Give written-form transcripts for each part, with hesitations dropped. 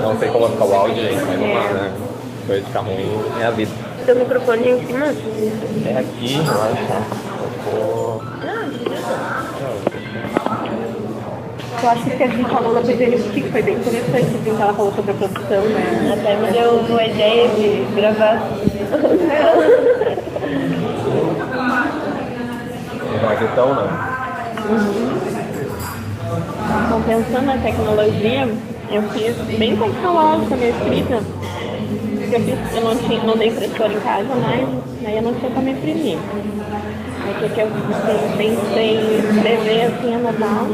Não sei como vai ficar o áudio, gente, mas não dá, né? Se coisa ficar ruim, é a vida. Seu microfone em cima? É aqui, eu acho. Eu acho que a gente falou da PGNT, que foi bem interessante, assim, que ela falou sobre a produção, né? Até me deu uma ideia de gravar. Uma questão, não. Então, pensando na tecnologia, eu fiz bem tecnológica a minha escrita. Eu não tenho impressora em casa, mas aí eu não tinha como imprimir. Aí o que eu pensei em escrever assim, anotar.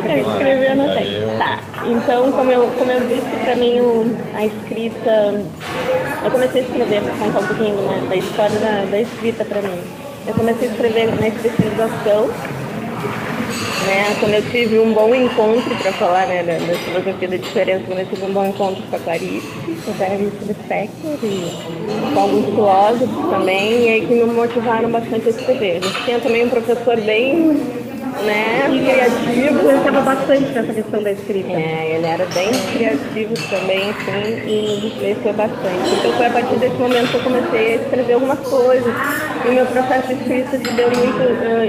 Eu escrevi, anotei. Tá. Então, como eu disse, pra mim a escrita. Eu comecei a escrever, para contar um pouquinho da história da escrita pra mim. Eu comecei a escrever na especialização, né? Quando eu tive um bom encontro, para falar, né, da filosofia da diferença, quando eu tive um bom encontro com a Clarice Lispector e com alguns filósofos também, e aí que me motivaram bastante a escrever. A gente tinha também um professor bem, né, criativo. Você estava bastante nessa questão da escrita. É, ele era bem criativo também, assim, e influenciou bastante. Então foi a partir desse momento que eu comecei a escrever algumas coisas. E o meu processo de escrita se deu muito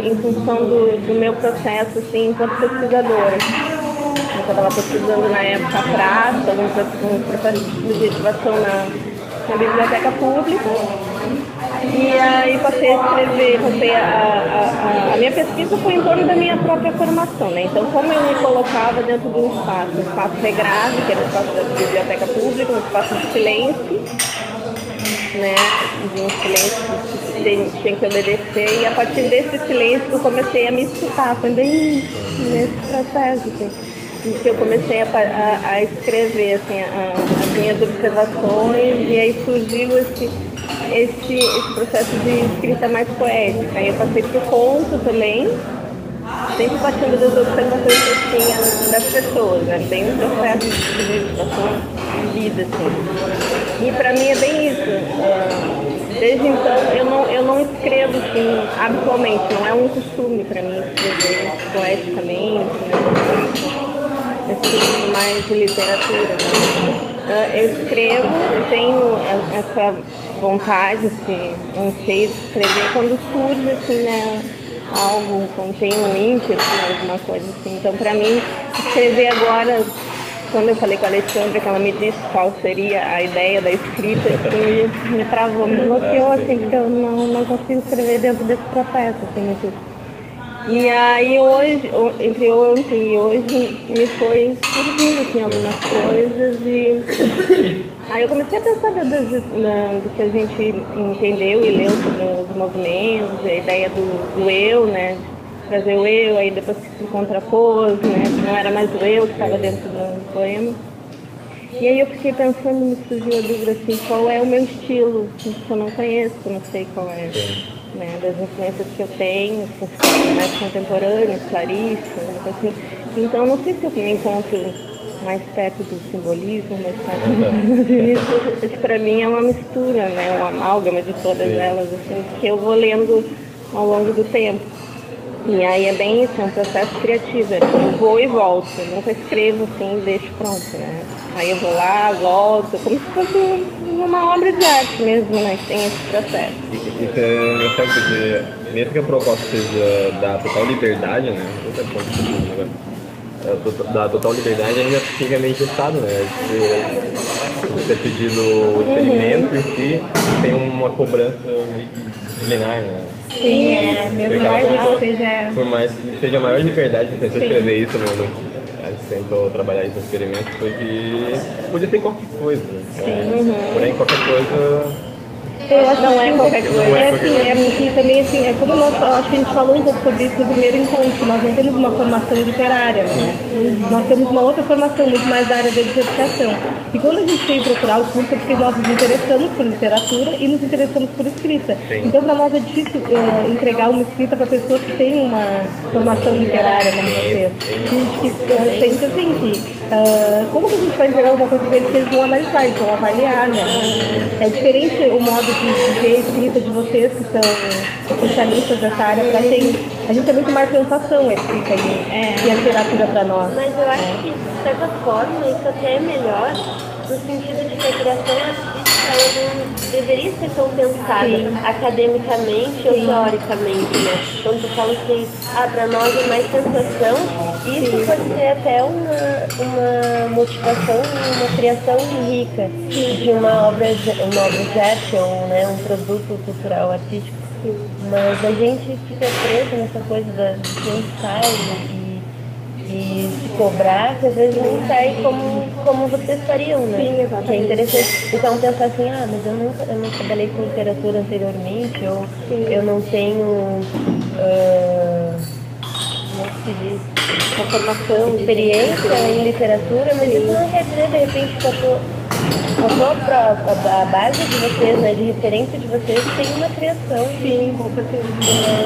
em função do meu processo, assim, enquanto pesquisadora. Eu estava pesquisando na época a praça, um processo de legitimação na biblioteca pública. E aí passei a escrever, a minha pesquisa foi em torno da minha própria formação, né? Então, como eu me colocava dentro de um espaço regrado, que era o espaço da biblioteca pública, um espaço de silêncio, né? De um silêncio que tinha que obedecer, e a partir desse silêncio eu comecei a me escutar, foi bem nesse processo, assim, em que eu comecei a escrever, assim, as minhas observações, e aí surgiu esse processo de escrita mais poética. Aí eu passei para o conto também, sempre partindo das observações que eu tinha das pessoas, né? Bem um processo de meditação de vida, assim. E para mim é bem isso. Desde então eu não escrevo assim habitualmente, não é um costume para mim escrever poeticamente, né? Esse mais de literatura, né? Eu escrevo, eu tenho essa vontade, esse anseio de escrever quando surge, assim, né, algo, quando tem um link, assim, alguma coisa assim. Então, para mim, escrever agora, quando eu falei com a Alexandra, que ela me disse qual seria a ideia da escrita, assim, me travou, me bloqueou, assim, porque eu não consigo escrever dentro desse processo, assim, assim. E aí hoje, entre ontem e hoje, me foi surgindo assim, algumas coisas e aí eu comecei a pensar do que a gente entendeu e leu sobre os movimentos, a ideia do eu, né? Trazer o eu, aí depois que se contrapôs, né? Não era mais o eu que estava dentro do poema. E aí eu fiquei pensando, me surgiu a dúvida assim, qual é o meu estilo, que eu não conheço, eu não sei qual é. Né, das influências que eu tenho, mais contemporâneas, Clarice, assim. Então não sei se eu me encontro mais perto do simbolismo, mais perto isso para mim é uma mistura, né, uma amálgama de todas elas, assim, que eu vou lendo ao longo do tempo. E aí é bem isso, é um processo criativo, eu vou e volto, eu nunca escrevo assim e deixo pronto, né? Aí eu vou lá, volto, como se fosse uma obra de arte mesmo, né? Que tem esse processo. E você consegue dizer, mesmo que a proposta seja da total liberdade, né? Da total liberdade ainda fica meio engessado, né? Você pedido o experimento em si, tem uma cobrança meio disciplinar, né? Sim, mesmo mais que seja... Por mais que seja a maior liberdade que você tentou escrever isso, a gente tentou trabalhar esse experimento, foi que podia ser qualquer coisa, né? Porém qualquer coisa Eu acho Não que é qualquer coisa. É porque também, assim, é como nós, acho que a gente falou um pouco sobre isso no primeiro encontro, nós não temos uma formação literária, né? Nós temos uma outra formação, muito mais da área da educação. E quando a gente veio procurar o curso é porque nós nos interessamos por literatura e nos interessamos por escrita. Sim. Então, para nós é difícil entregar uma escrita para pessoas que têm uma formação literária, como vocês. A gente pensa assim, que como que a gente vai entregar alguma coisa para eles que eles vão analisar, eles vão avaliar, né? É diferente o modo de ver a escrita de vocês, que são especialistas dessa área, para a gente é muito mais sensação a escrita e a literatura para nós. Mas eu acho que, de certa forma, isso até é melhor, no sentido de que a criação artística ela não deveria ser tão pensada academicamente ou teoricamente, né? Então, tu fala assim, para nós é mais sensação, isso pode ser até uma motivação, uma criação rica de uma obra de arte ou, né, um produto cultural artístico. Mas a gente fica preso nessa coisa de pensar e se cobrar, que às vezes não sai como vocês fariam, né? Sim, exatamente. Que é interessante. Então pensar assim, mas eu não trabalhei com literatura anteriormente, ou eu não tenho como se diz? Uma formação, Experiência em literatura, mas isso não quer dizer, de repente, que a base de vocês, né, de referência de vocês, tem uma criação. Sim, com certeza.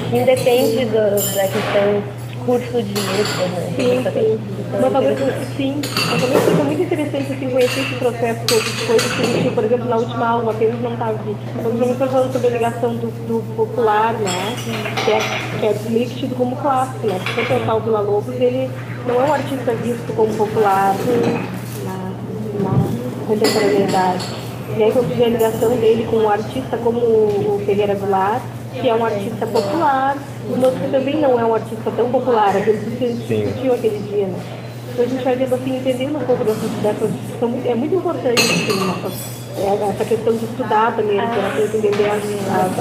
Que independe da questão curso de letras, né? Sim. Mas talvez sim. Mas também fica muito interessante assim, conhecer esse processo todo, de coisas que a gente, por exemplo, na última aula, apenas não estava aqui. Nós estamos falando sobre a ligação do popular, né? Que é meio que tido como clássico, né? Se você pensar o Villa Lobos, ele não é um artista visto como popular na contemporaneidade. E aí quando a ligação dele com um artista como o Ferreira Goulart, que é um artista popular, mas que também não é um artista tão popular, aquele que a gente discutiu aquele dia, né? Então a gente vai vendo assim, entendendo um pouco dessa discussão, é muito importante assim, essa questão de estudar também, de entender as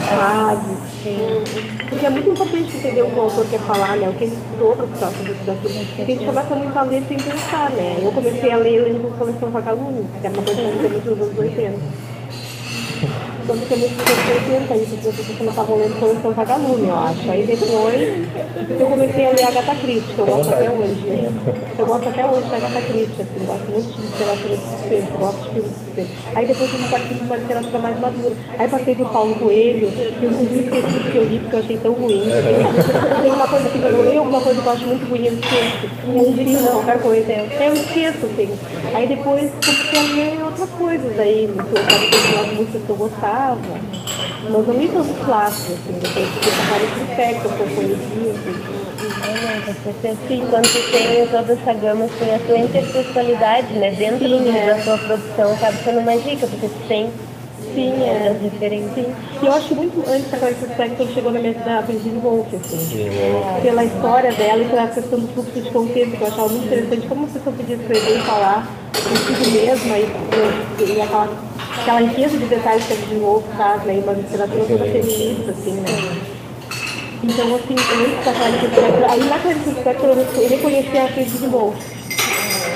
frases, porque é muito importante entender o que o autor quer falar, né? O que ele estudou para fazer daquilo, porque a gente começa muito a ler sem pensar, né? Eu comecei a ler lendo Coleção Vagalume, que era uma coisa que eu muito nos anos 80. Quando eu comecei a 80, isso você não estava lendo Coleção Vagalume, eu acho. Aí depois eu comecei a ler Agatha Christie, que eu gosto até hoje. Eu gosto até hoje da Agatha Christie, assim, gosto muito de literatura de suspense, gosto de filmes de suspense. Aí depois eu parti de uma literatura mais madura. Aí passei por Paulo Coelho, que eu inclusive esqueci que eu li porque eu achei tão ruim. Tem uma coisa que eu li, alguma coisa que eu acho muito ruim, eu esqueço. Um livro, qualquer coisa. Eu esqueço, assim. Aí depois comecei a ler outras coisas aí, as músicas que eu gostava. Mas não li todos os clássicos, assim, depois que eu trabalhei com espectro, que eu conhecia, assim. Quando você tem toda essa gama, assim, a sua intertextualidade, né, dentro da sua produção, acaba sendo mais rica, porque você tem as referências. E eu acho muito antes da Clarice Lispector chegou na minha da Virginia Woolf, assim, pela história dela e pela questão do fluxo de consciência, que eu achava muito interessante, como a pessoa podia escrever e falar consigo mesma e aquela riqueza de detalhes que a Virginia Woolf traz, né, e uma literatura toda feminista, assim, né. Então, assim, antes da Clarice Lispector, aí na Clarice Lispector eu reconheci a Virginia Woolf.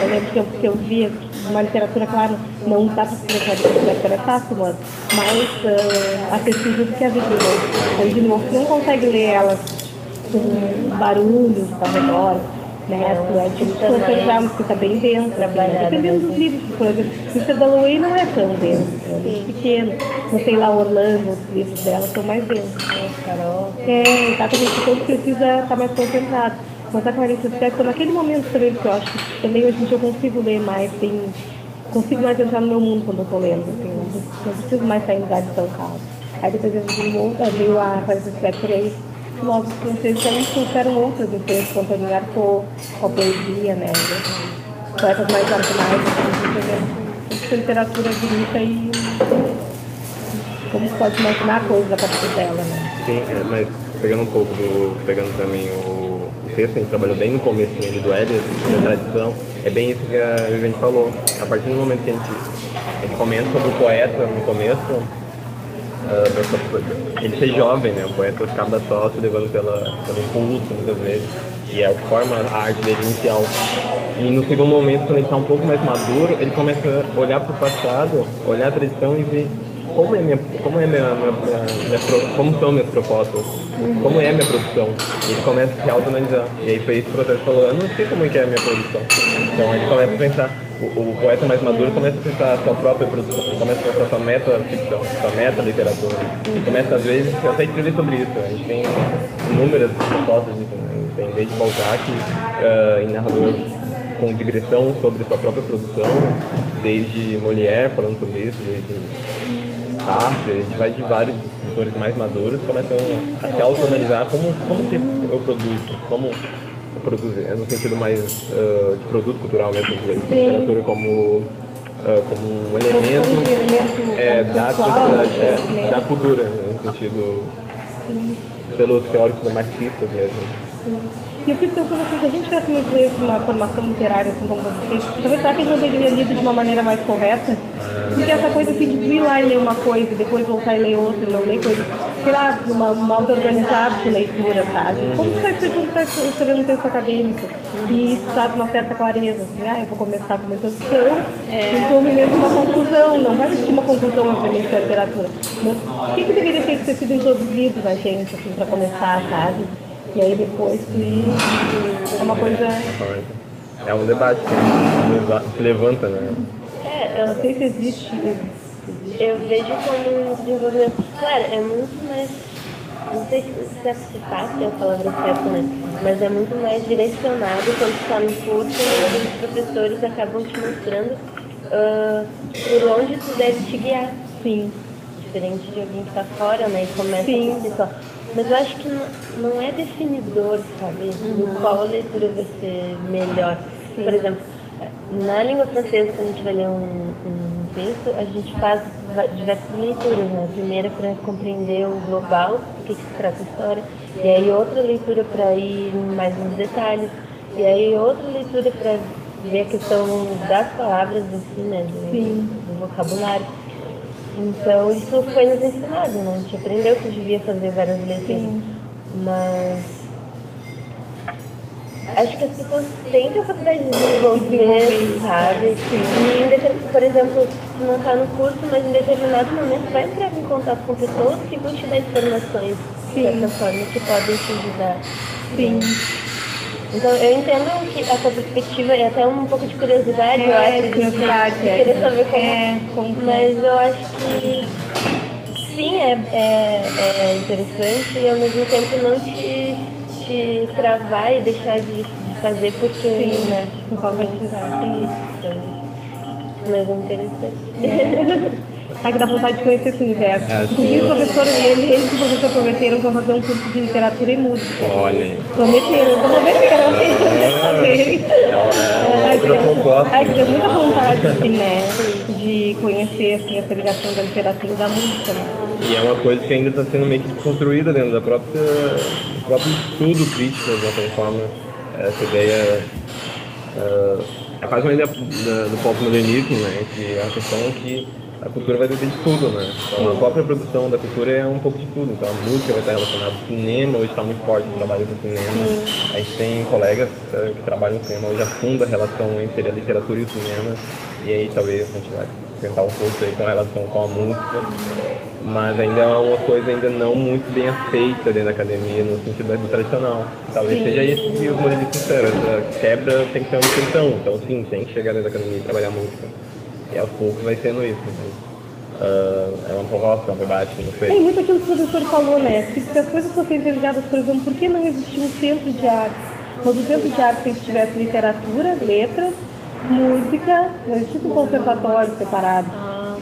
Eu lembro que eu via uma literatura, claro, não dá para escrever a literatura é fácil, mas mais acessível do que a Virginia Woolf. A Virginia Woolf não consegue ler elas com barulhos ao redor, né? Tipo, uma fica bem densa, dependendo dos livros, por exemplo. Mr. Dalloway não é tão denso, é muito pequeno. Não sei lá, Orlando, os livros dela são mais densos. Carol. Exatamente, então precisa estar mais concentrado. Mas a Clarice Lispector, naquele momento também, que eu acho que também hoje em dia eu consigo ler mais, consigo mais entrar no meu mundo quando eu estou lendo, assim, não preciso mais sair em lugares tão calmos. Aí depois eu veio a Clarice Lispector e aí filósofos franceses também trouxeram outras influências, como Antonin Artaud, com a poesia, né? Poetas mais marginais, essa literatura bonita e como se pode imaginar coisas a partir dela, né? Sim, mas pegando também o texto, a gente trabalhou bem no começo ali do Eliot, da tradição, é bem isso que a Viviane falou. A partir do momento que a gente comenta sobre o poeta no começo, ele ser jovem, né? O poeta acaba só se levando pelo impulso, muitas vezes, e é o que forma a arte dele inicial. E no segundo momento, quando ele está um pouco mais maduro, ele começa a olhar para o passado, olhar a tradição e ver como são minhas propostas, como é a minha produção. E ele começa a se autoanalisar. E aí foi esse processo que falou, eu não sei como é que é a minha produção. Então ele começa a pensar, o poeta mais maduro começa a pensar a sua própria produção, começa a pensar a sua meta-ficção, sua meta-literatura. Começa às vezes até a escrever sobre isso. A gente tem inúmeras propostas disso, né? Tem desde Balzac, em narrador com digressão sobre sua própria produção, desde Molière falando sobre isso, desde Sartre, a gente vai de vários escritores mais maduros, começam a se autoanalisar como que eu produzo, como eu produzo, no sentido mais de produto cultural mesmo, de literatura como um elemento da sociedade, da cultura, no sentido pelos teóricos marxistas mesmo. E eu fico pensando assim, se a gente tivesse uma formação literária assim como vocês, talvez será que a gente não teria lido de uma maneira mais correta? Porque essa coisa assim de ir lá e ler uma coisa, depois voltar e ler outra, não ler coisa, sei lá, uma auto-organizada de leitura, sabe? Como que vai ser quando você está escrevendo um texto acadêmico? E isso sabe uma certa clareza, assim, eu vou começar com uma introdução, então mesmo uma conclusão, não vai existir uma conclusão obviamente da literatura. Mas o que deveria ter sido introduzido na gente, assim, para começar, sabe? E aí depois é uma coisa... É um debate que se levanta, né? Eu não sei se existe. Eu vejo como um desenvolvimento... Claro, é muito mais... Não sei se é fácil a palavra certa, né? Mas é muito mais direcionado quando você está no curso e os professores acabam te mostrando por onde tu deve te guiar. Sim. Diferente de alguém que está fora, né? E começa a si só. Mas eu acho que não é definidor, sabe? Qual leitura vai ser melhor. Sim. Por exemplo, na língua francesa, quando a gente vai ler um texto, a gente faz diversas leituras, né? A primeira para compreender o global, o que se trata a história. E aí outra leitura para ir mais nos detalhes. E aí outra leitura para ver a questão das palavras em si, né? Do vocabulário. Então, isso foi nos ensinado, né? A gente aprendeu que devia fazer várias leituras. Mas acho que as pessoas têm capacidade de desenvolver, sabe? E, por exemplo, tu não está no curso, mas em determinado momento vai entrar em contato com pessoas que vão te dar informações, de certa forma, que podem te ajudar. Sim. Então, eu entendo que essa perspectiva é até um pouco de curiosidade, eu acho, de querer saber como. Mas eu acho que sim, é interessante e ao mesmo tempo não te travar e deixar de fazer porque, né? Não pode precisar. Mas é interessante. Ai, que dá vontade de conhecer esse universo. Inclusive, eles e o professor prometeram que vão fazer um curso de literatura e música. Olha. Prometeram. Ai, que deu muita vontade, assim, né? De conhecer assim, essa ligação da literatura e da música, né? E é uma coisa que ainda está sendo meio que construída dentro do próprio estudo crítico, de alguma forma. Essa ideia é quase uma ideia do pós-modernismo, né? Que a questão é que a cultura vai depender de tudo, né? Então a própria produção da cultura é um pouco de tudo. Então a música vai estar relacionada ao cinema, hoje está muito forte o trabalho com cinema. A gente tem colegas que trabalham com cinema, hoje afunda a relação entre a literatura e o cinema. E aí talvez a gente vai tentar um pouco aí com a relação com a música. Mas ainda é uma coisa ainda não muito bem aceita dentro da academia, no sentido do tradicional. Talvez seja isso que os modernistas disseram, essa quebra tem que ser uma intenção. Então sim, tem que chegar dentro da academia e trabalhar música. E aos poucos vai sendo isso. É uma proposta, é um debate, não sei. É muito aquilo que o professor falou, né? Se as coisas fossem interligadas, por exemplo, por que não existia um centro de arte? Mas o centro de arte, se tivesse literatura, letras, música, não existe um conservatório separado.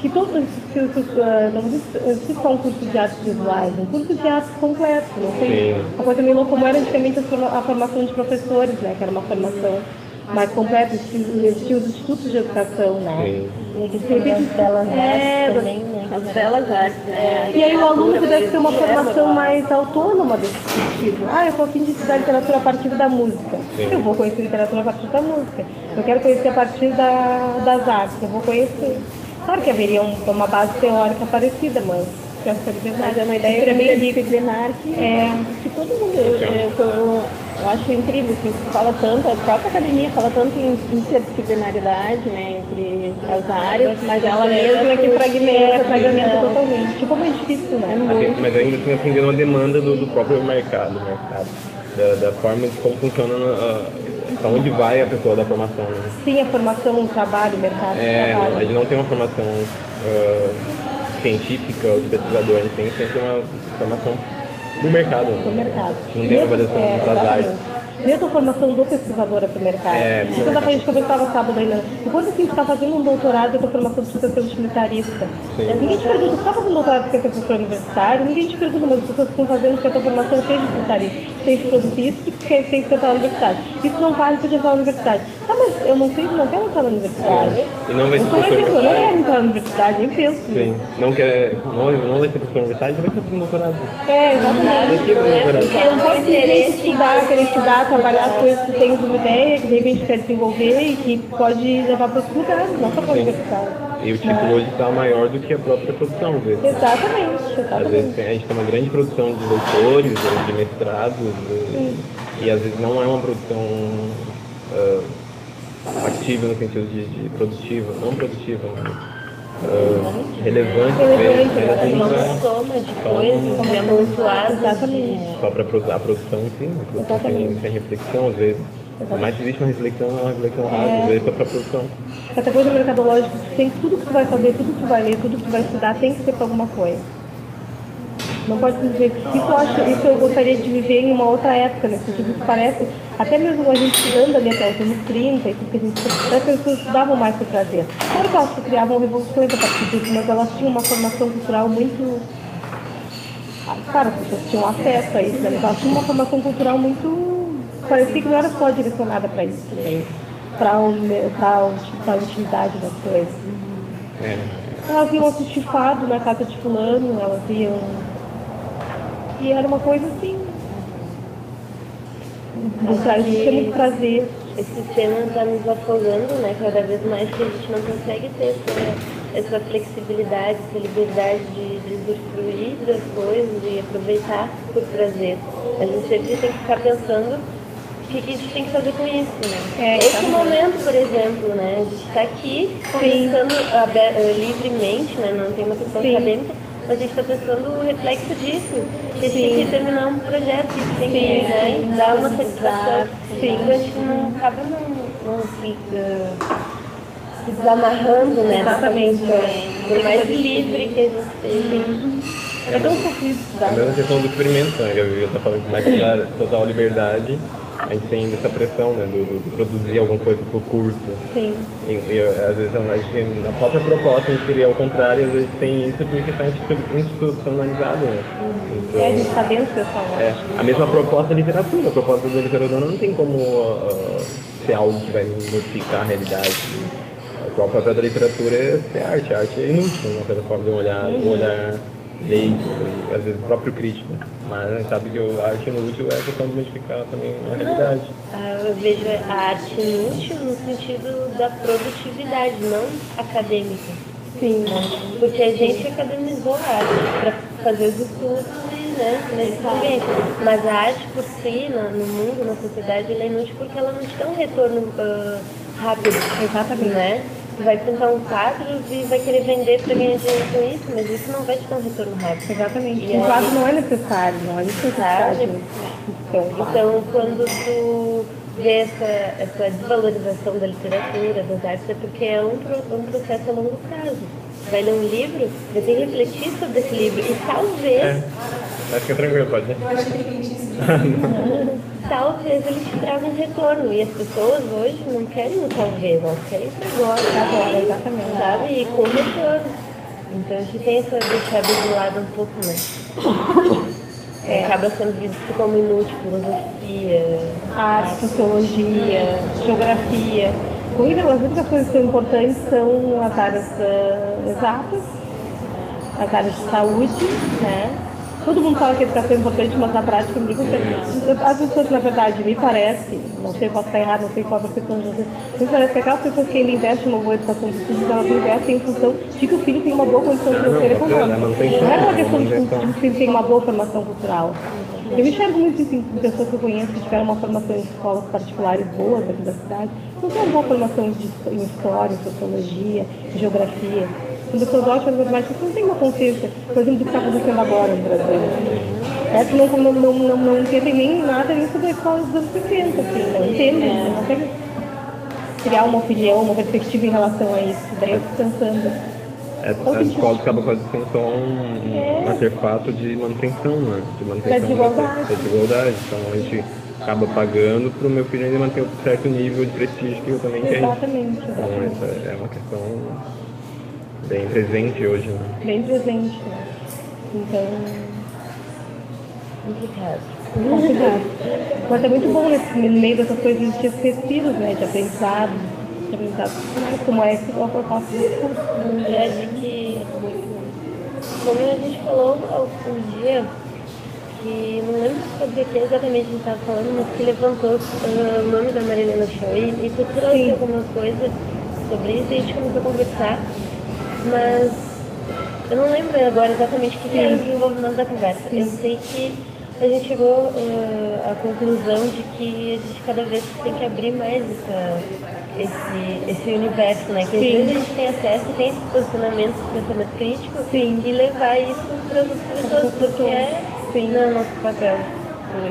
Que todos, não existe só um curso de artes visuais, um curso de artes completo, não sei. Uma coisa meio louca, como era antigamente a formação de professores, né? Que era uma formação mais completa, existiam os institutos de educação, né? As belas artes também, né? As belas artes. E aí o aluno deve ter uma formação mais autônoma desse sentido. Eu estou a fim de estudar literatura a partir da música. Eu vou conhecer literatura a partir da música. Eu quero conhecer a partir das artes. Eu vou conhecer. Claro que haveria uma base teórica parecida, mas Mas é uma ideia extremamente disciplinar que todo mundo... Eu acho incrível, assim, que fala tanto, a própria academia fala tanto em interdisciplinaridade, né, entre as áreas, mas ela mesma é que fragmenta totalmente. Tipo, é difícil, né? Mas ainda assim atendendo uma demanda do próprio mercado, da forma de como funciona, para onde vai a pessoa da formação. Né? Sim, a formação, o trabalho, o mercado. A gente não tem uma formação científica ou de pesquisador, a gente tem sempre uma formação do mercado. Do mercado. Não tem avaliação das áreas. Mesmo a formação do pesquisador é para o mercado. Isso da gente conversava sábado ainda. Enquanto a gente está fazendo um doutorado, eu estou formação de professor utilitarista. Ninguém te pergunta, você está fazendo doutorado porque você é professor universitário? Ninguém te pergunta, mas as pessoas estão fazendo porque a tua formação seja utilitarista, seja produtista, porque tem que entrar na universidade. Isso não vale para entrar na universidade. Ah, mas eu não sei, não quero entrar na universidade. E não vai ser professor. Eu não quero entrar na universidade, nem penso. Sim. Não vai ser professor universitário, vai ser professor doutorado. Exatamente. Você não pode querer estudar, trabalhar as coisas que tem uma ideia, que de repente quer desenvolver e que pode levar para outros lugares, não só para a universidade. E o tipo hoje está maior do que a própria produção, às vezes. Exatamente. Às vezes a gente tem uma grande produção de doutores, de mestrados, e às vezes não é uma produção ativa no sentido de produtiva, não produtiva, mas relevante, uma soma de coisas, é amontoado. Exatamente. Só para a produção em si, a produção sem reflexão, às vezes. Mas existe uma reflexão rasa, às vezes só para a produção. Essa coisa mercadológica, tudo que tu vai fazer, tudo que tu vai ler, tudo que tu vai estudar, tem que ser para alguma coisa. Não pode dizer que isso eu gostaria de viver em uma outra época, né? Porque isso parece, até mesmo a gente estudando ali até os anos 30, e tudo que a gente as pessoas estudavam mais por prazer. Claro que elas criavam revoluções a partir disso, mas elas tinham uma formação cultural muito. Claro, as pessoas tinham acesso a isso, né? Mas elas tinham uma formação cultural muito. Parecia que não era só direcionada para isso, né? Para a utilidade das coisas. Elas iam assistir fado na casa de fulano, elas iam. E era uma coisa assim. Tinha muito prazer. Esse sistema está nos afogando, né? Cada vez mais que a gente não consegue ter essa flexibilidade, essa liberdade de usufruir das coisas e aproveitar por prazer. A gente sempre tem que ficar pensando o que a gente tem que fazer com isso, né? Esse momento, por exemplo, né? A gente está aqui conversando livremente, né? Não tem uma questão acadêmica, mas a gente está pensando o reflexo disso. Que a gente tem que terminar um projeto, que a gente tem que dar uma satisfação. Então a gente não acaba não fica se desamarrando, né? Exatamente. Por mais livre que a gente seja. É tão sofrido. A mesma questão do experimento, né? Eu estou falando que mais que dar total liberdade, a gente tem essa pressão, né? De produzir alguma coisa por curso. Sim. E às vezes na própria proposta a gente queria ao contrário, às vezes tem isso porque está institucionalizado, né? Então, a gente está dentro dessa a mesma proposta da literatura. A proposta da literatura não tem como ser algo que vai modificar a realidade. O papel da literatura é ser arte. A arte é inútil, uma certa forma de um olhar leigo, às vezes próprio crítico. Mas a gente sabe que a arte inútil é a questão de modificar também a realidade. Eu vejo a arte inútil no sentido da produtividade, não acadêmica. Sim. Porque a gente academizou a arte para fazer os estudos, né, mas a arte por si, no mundo, na sociedade, ela é inútil porque ela não te dá um retorno rápido. Exatamente. Né? Tu vai pintar um quadro e vai querer vender para ganhar dinheiro com isso, mas isso não vai te dar um retorno rápido. Exatamente. Um quadro não é necessário, não é necessário. Então, quando tu vê essa desvalorização da literatura, das artes, é porque é um processo a longo prazo. Vai ler um livro, vai ter que refletir sobre esse livro e talvez... Acho que é tranquilo, pode, né? Talvez ele te traga um retorno. E as pessoas hoje não querem o talvez, elas querem isso agora, exatamente. Sabe? E com retorno. Então a gente tem essa deixada de lado um pouco, né? Acaba sendo visto como inútil, filosofia, arte, sociologia, geografia. As únicas coisas que são importantes são as áreas exatas, as áreas de saúde, né? Todo mundo fala que a educação é importante, mas na prática ninguém consegue. As pessoas, na verdade, me parece, não sei, posso estar errado, não sei qual a percepção de vocês, me parece que aquelas pessoas que ainda investem numa boa educação dos filhos, elas investem em função de que o filho tem uma boa condição financeira e econômica. Não é uma questão de que o filho tem uma boa formação cultural. Eu enxergo muito assim, com pessoas que eu conheço que tiveram uma formação em escolas particulares boas aqui da cidade, não tem uma boa formação em história, em sociologia, em geografia. São pessoas ótimas matemáticas que não têm uma consciência, por exemplo, do que está acontecendo agora no Brasil. Que não entendem nem nada nisso da escola dos anos 60, assim, não entendem, não conseguem criar uma opinião, uma perspectiva em relação a isso. Daí eu fico pensando. A escola acaba quase sendo só um artefato de manutenção, né? De manutenção da desigualdade. Então a gente acaba pagando para o meu filho ainda manter um certo nível de prestígio que eu também tenho. Exatamente. Então essa é uma questão bem presente hoje, né? Bem presente, né? Então... complicado. Mas é muito bom, né? No meio dessas coisas existir esses estilos, né? De aprendizado. Como é que eu faço isso? Acho que, como a gente falou um dia, que não lembro sobre o que exatamente a gente estava falando, mas que levantou o nome da Marilena Choi e tu trouxe algumas coisas sobre isso e a gente começou a conversar, mas eu não lembro agora exatamente o que era o desenvolvimento da conversa. Eu sei que a gente chegou à conclusão de que a gente cada vez tem que abrir mais esse universo, né? Que às vezes a gente tem acesso, tem esse posicionamento, esse pensamento crítico e levar isso para as pessoas, porque é nosso papel.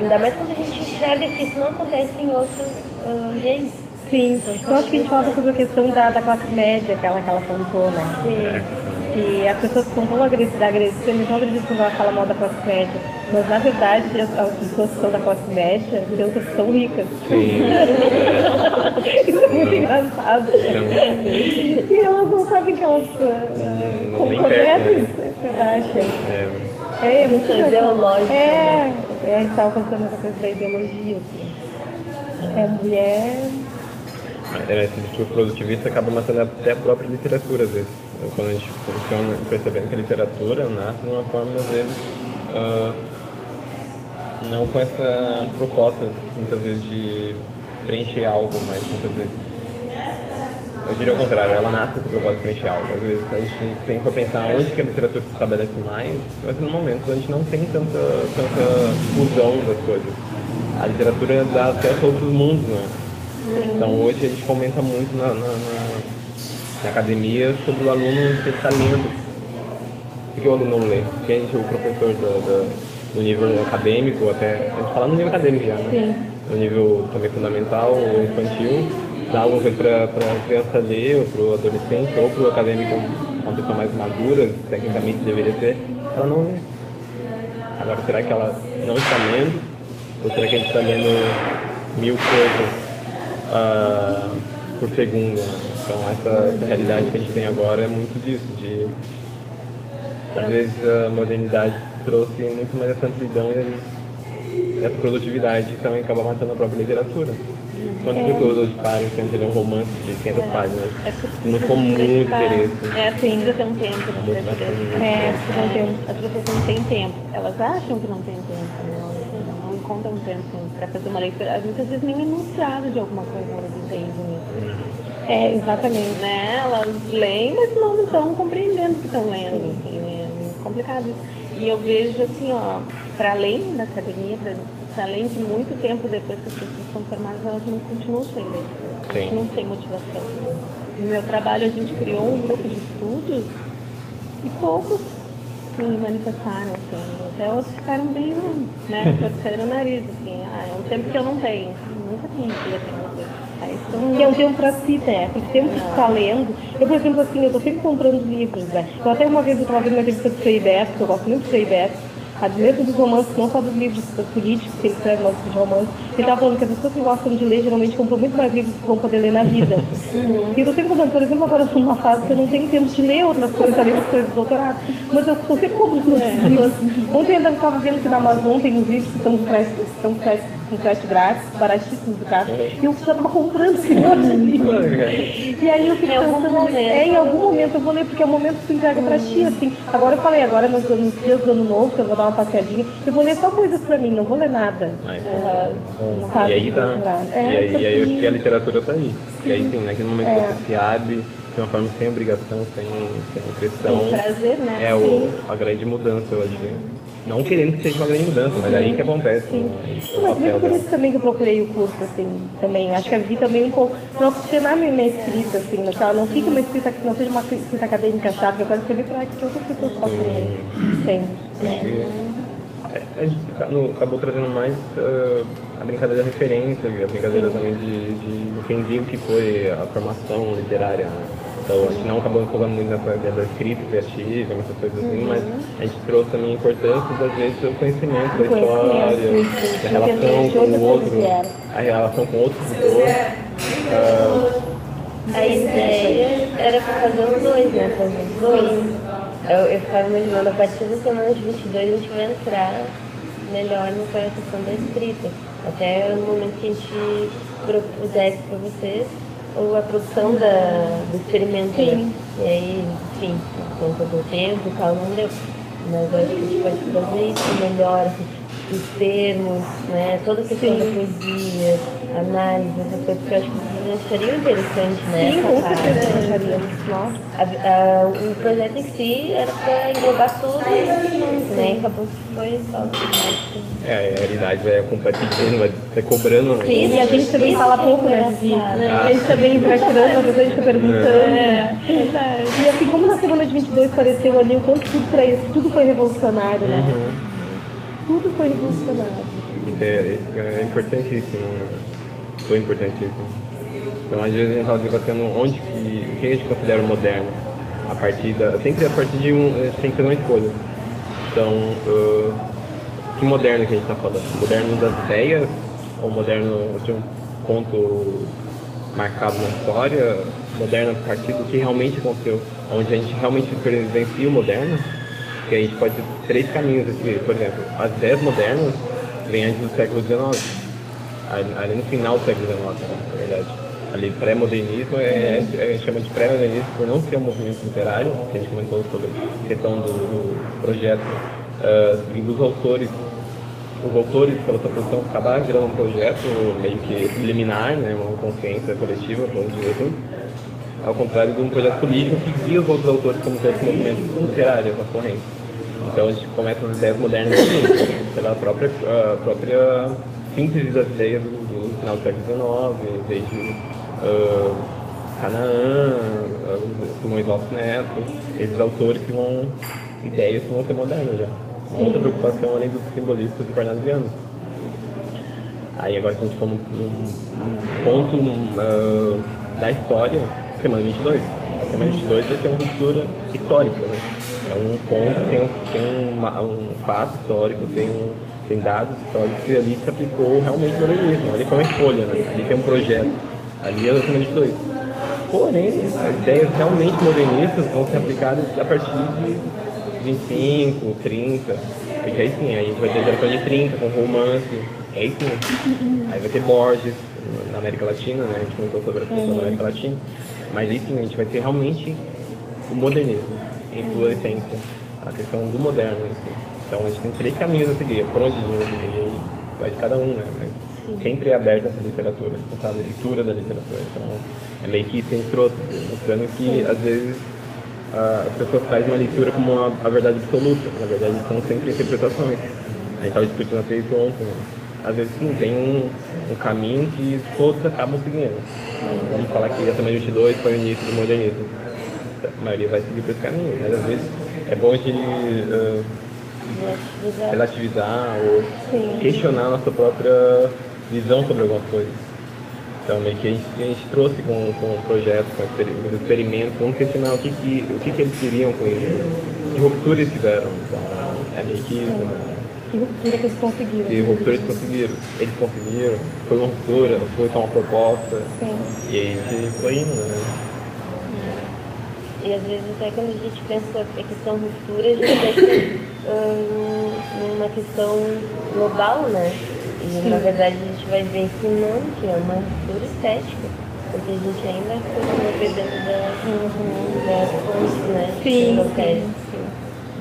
Ainda mais quando a gente enxerga que isso não acontece em outros ambientes. Sim, eu acho que a gente fala sobre a questão da classe média, que ela contou, né? Sim. E as pessoas ficam tão agressivas quando ela fala mal da classe média. Mas, na verdade, as pessoas que são da classe média são outras que são ricas. Sim. Isso é muito engraçado. E elas não sabem que elas comprometem, você acha? É muito ideológico. A gente estava pensando nessa coisa da ideologia. Assim. É mulher... Esse discurso produtivista acaba matando até a própria literatura, às vezes. Quando a gente funciona percebendo que a literatura nasce de uma forma, às vezes, não com essa proposta, muitas vezes, de preencher algo, mas muitas vezes, eu diria ao contrário, ela nasce com a proposta de preencher algo. Às vezes a gente tem que pensar onde que a literatura se estabelece mais, mas no momento a gente não tem tanta fusão das coisas. A literatura dá acesso a outros mundos, né? Então hoje a gente comenta muito na academia sobre o aluno que está lendo. Por que o aluno não lê? Porque o professor do nível acadêmico, até a gente fala no nível acadêmico já, né? No nível também fundamental ou infantil, dá alguma coisa para a criança ler, ou para o adolescente, ou para o acadêmico, uma pessoa mais madura, tecnicamente deveria ser, ela não lê. Agora, será que ela não está lendo? Ou será que a gente está lendo 1000 coisas por segundo? Então essa realidade que a gente tem agora é muito disso, de às vezes a modernidade trouxe muito mais essa amplidão e essa produtividade que também acaba matando a própria literatura. Quantas pessoas hoje param e ler um romance de 500 páginas? Não com muito interesse. Precisa ter um tempo. Precisa ter um tempo. As pessoas não têm tempo. Elas acham que não têm tempo. Não encontram tempo para fazer uma leitura. Muitas vezes nem enunciado de alguma coisa elas entendem isso. Exatamente. Né? Elas leem, mas não estão compreendendo o que estão lendo. É complicado isso. E eu vejo assim, para além da academia, para além de muito tempo depois que as pessoas são formadas, elas não continuam sem ler. Não tem motivação. No meu trabalho a gente criou um grupo de estudos e poucos se manifestaram, assim. Até outros ficaram bem, né, torceram o nariz, assim. É um tempo que eu não tenho. Nunca tenho tempo. Que é um tempo para si, né? Porque tempo que está lendo. Eu, por exemplo, assim, eu estou sempre comprando livros, né? Eu até uma vez eu estava vendo uma entrevista do Frei Beto, que eu gosto muito do Frei Beto, a mesmo dos romances, não só dos livros políticos, que ele escreve livros de romances. Ele estava falando que as pessoas que gostam de ler geralmente compram muito mais livros que vão poder ler na vida. E eu estou sempre comprando, por exemplo, agora eu estou numa fase que eu não tenho tempo de ler outras coisas, além das coisas do doutorado. Mas eu estou sempre comprando livros. Ontem eu ainda estava vendo que na Amazon tem uns livros que estão com frete grátis, baratíssimos do caso, e eu já estava comprando esse livro. E aí eu fiquei pensando, em algum momento eu vou ler, porque é o momento que tu entrega pra ti, assim. Agora eu falei, agora nos dias do ano novo, que eu vou dar uma passeadinha, eu vou ler só coisas pra mim, não vou ler nada. E aí tá. E aí eu acho que a literatura tá aí. E aí sim, naquele momento que você se abre de uma forma sem obrigação, sem pressão. Sem prazer, né? A grande mudança, eu acho. Não querendo que seja uma grande mudança, mas é aí que acontece. Sim. O Mas papel por dela. isso também que eu procurei o curso, assim, também. Acho que a Vi também um pouco, não questionar minha escrita, assim, né? Que ela não fica uma escrita, não seja uma escrita acadêmica chata, eu quero escrever para que outras pessoas possam ler. Sim. A gente acabou trazendo mais a brincadeira da referência, a brincadeira também de entender o que foi a formação literária, né? Então a gente não acabou focando muito nessa ideia da escrita criativa, essas coisas assim, mas a gente trouxe também a importância, às vezes, do conhecimento, da história, da relação com o outro, a relação com outros autores. A ideia era fazer os dois, né? Fazer os dois. Eu ficava imaginando, a partir da semana de 22 a gente vai entrar melhor na questão da escrita. Até o momento que a gente propusesse para vocês ou a produção do experimento. Né? E aí, enfim, com todo o tempo e tal, não deu. Mas eu acho que a gente pode fazer isso melhor, os termos, né? Toda a questão da poesia, análise, essas coisas que eu acho que vocês achariam interessante, né? Sim, com certeza acharíamos. Nossa. O projeto em si era para englobar tudo isso, né? E acabou que foi só. A realidade vai compartilhando, vai ser cobrando. Sim, e a gente também fala pouco, né, Vivi? A gente também vai tirando, às vezes a gente tá perguntando. E assim, como na semana de 22 pareceu ali o quanto tudo foi revolucionário, né? Tudo foi revolucionário. É importantíssimo, foi importantíssimo. Então, às vezes a gente estava debatendo o que a gente considera moderno. Sempre a partir de tem que fazer uma escolha. Então, que moderno que a gente está falando? Moderno das ideias ou moderno de um ponto marcado na história? Moderno a partir do que realmente aconteceu, onde a gente realmente presencia o moderno? Que a gente pode ter 3 caminhos aqui. Por exemplo, as ideias modernas vêm antes do século XIX, ali no final do século XIX, na verdade. Ali, pré-modernismo, a gente chama de pré-modernismo por não ser um movimento literário, que a gente comentou sobre a questão do projeto, e dos autores. Os autores, pela sua produção, acabaram virando um projeto meio que liminar, né, uma consciência coletiva, vamos dizer assim, ao contrário de um projeto político que via os outros autores como se fossem movimentos literários, as correntes. Então a gente começa as ideias modernas assim, pela própria síntese das ideias do final do século XIX, desde Canaã, Simões Lopes Neto, esses autores que ideias que vão ser modernas já. Outra preocupação além dos simbolistas e parnasianos. Aí agora a gente for num ponto da história, Semana 22. A Semana 22 vai ter uma ruptura histórica, né? É um ponto, tem um fato histórico, tem dados históricos que ali se aplicou realmente o modernismo. Ali foi uma escolha, né? Ali tem um projeto. Ali é a Semana 22. Porém, as ideias realmente modernistas vão ser aplicadas a partir de 25, 30, porque aí sim, aí a gente vai ter geração de 30 com romance, aí sim, aí vai ter Borges na América Latina, né? A gente comentou sobre a questão da América Latina, mas aí sim, a gente vai ter realmente o modernismo em sua essência, a questão do moderno. Assim. Então a gente tem 3 caminhos a seguir, por onde seguir, vai de cada um, né? Mas sempre é aberta essa literatura, essa leitura da literatura. Então é meio que isso que a gente trouxe, mostrando que às vezes as pessoas trazem uma leitura como a verdade absoluta. Na verdade, são sempre interpretações. A gente estava discutindo até isso ontem. Às vezes, sim, tem um caminho que todos acabam seguindo. Vamos falar que a Semana 22 foi o início do modernismo. A maioria vai seguir por esse caminho. Mas, às vezes, é bom a gente relativizar ou questionar a nossa própria visão sobre algumas coisas. Então, meio que a gente trouxe com o projeto, com os experimentos, vamos questionar o que eles queriam com isso, que ruptura eles fizeram. Então, é meio que isso, né? Que ruptura que eles conseguiram. Que ruptura eles conseguiram. Eles conseguiram, foi uma ruptura, foi só uma proposta. Sim. E aí a gente foi indo, né? E às vezes até quando a gente pensa a questão ruptura, a gente pensa numa questão global, né? E na verdade a gente vai ver que não, que é uma ruptura estética, porque a gente ainda continua perdendo das fontes, né? Sim.